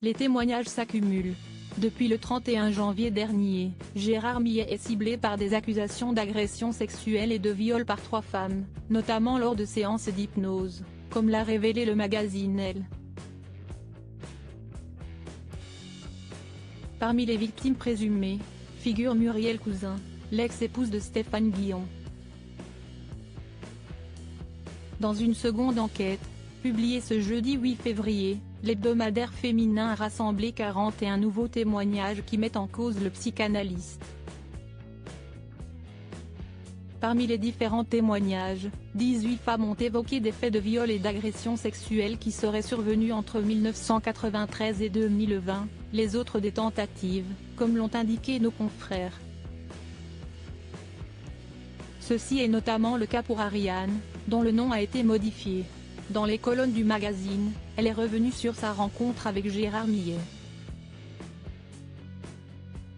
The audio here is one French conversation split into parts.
Les témoignages s'accumulent. Depuis le 31 janvier dernier, Gérard Millet est ciblé par des accusations d'agression sexuelle et de viol par 3 femmes, notamment lors de séances d'hypnose, comme l'a révélé le magazine Elle. Parmi les victimes présumées, figure Muriel Cousin, l'ex-épouse de Stéphane Guillon. Dans une seconde enquête, publiée ce jeudi 8 février, l'hebdomadaire féminin a rassemblé 41 nouveaux témoignages qui mettent en cause le psychanalyste. Parmi les différents témoignages, 18 femmes ont évoqué des faits de viol et d'agression sexuelle qui seraient survenus entre 1993 et 2020, les autres des tentatives, comme l'ont indiqué nos confrères. Ceci est notamment le cas pour Ariane, dont le nom a été modifié. Dans les colonnes du magazine, elle est revenue sur sa rencontre avec Gérard Millet.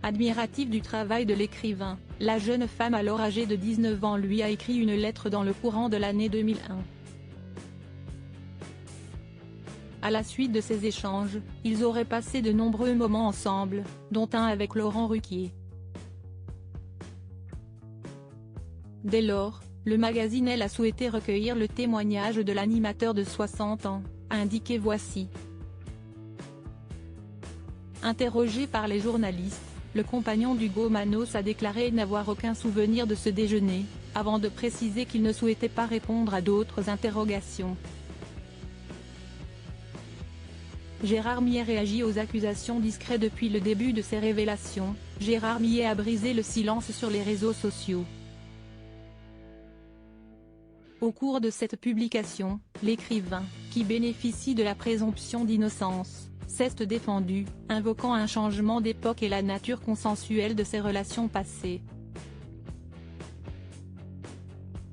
Admirative du travail de l'écrivain, la jeune femme alors âgée de 19 ans lui a écrit une lettre dans le courant de l'année 2001. À la suite de ces échanges, ils auraient passé de nombreux moments ensemble, dont un avec Laurent Ruquier. Dès lors, le magazine Elle a souhaité recueillir le témoignage de l'animateur de 60 ans, a indiqué Voici. Interrogé par les journalistes, le compagnon d'Hugo Manos a déclaré n'avoir aucun souvenir de ce déjeuner, avant de préciser qu'il ne souhaitait pas répondre à d'autres interrogations. Gérard Millet réagit aux accusations discrètes depuis le début de ces révélations. Gérard Millet a brisé le silence sur les réseaux sociaux. Au cours de cette publication, l'écrivain, qui bénéficie de la présomption d'innocence, s'est défendu, invoquant un changement d'époque et la nature consensuelle de ses relations passées.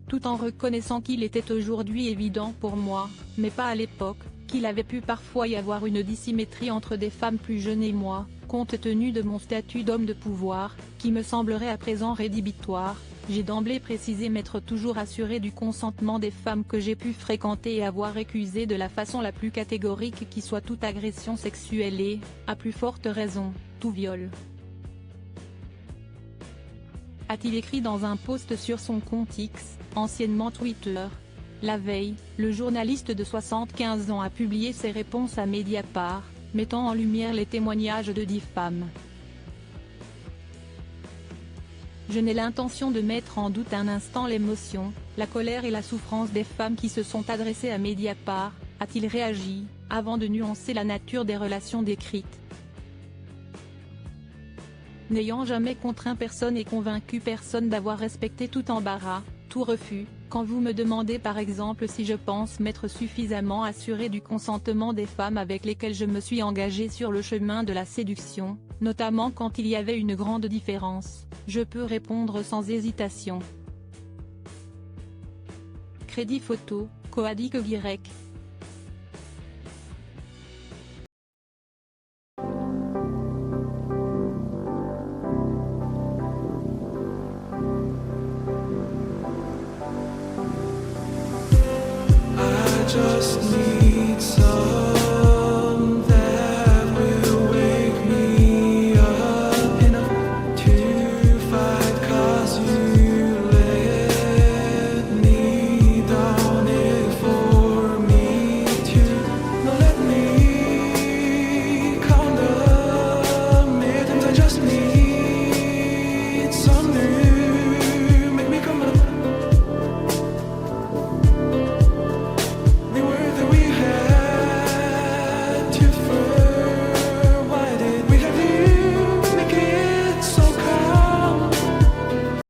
Tout en reconnaissant qu'il était aujourd'hui évident pour moi, mais pas à l'époque, qu'il avait pu parfois y avoir une dissymétrie entre des femmes plus jeunes et moi, compte tenu de mon statut d'homme de pouvoir, qui me semblerait à présent rédhibitoire. J'ai d'emblée précisé m'être toujours assuré du consentement des femmes que j'ai pu fréquenter et avoir récusé de la façon la plus catégorique qui soit toute agression sexuelle et, à plus forte raison, tout viol. A-t-il écrit dans un post sur son compte X, anciennement Twitter. La veille, le journaliste de 75 ans a publié ses réponses à Mediapart, mettant en lumière les témoignages de 10 femmes. Je n'ai l'intention de mettre en doute un instant l'émotion, la colère et la souffrance des femmes qui se sont adressées à Mediapart, a-t-il réagi, avant de nuancer la nature des relations décrites. N'ayant jamais contraint personne et convaincu personne d'avoir respecté tout embarras, tout refus, quand vous me demandez par exemple si je pense m'être suffisamment assuré du consentement des femmes avec lesquelles je me suis engagé sur le chemin de la séduction, notamment quand il y avait une grande différence, je peux répondre sans hésitation. Crédit photo, Coadic Y. Just need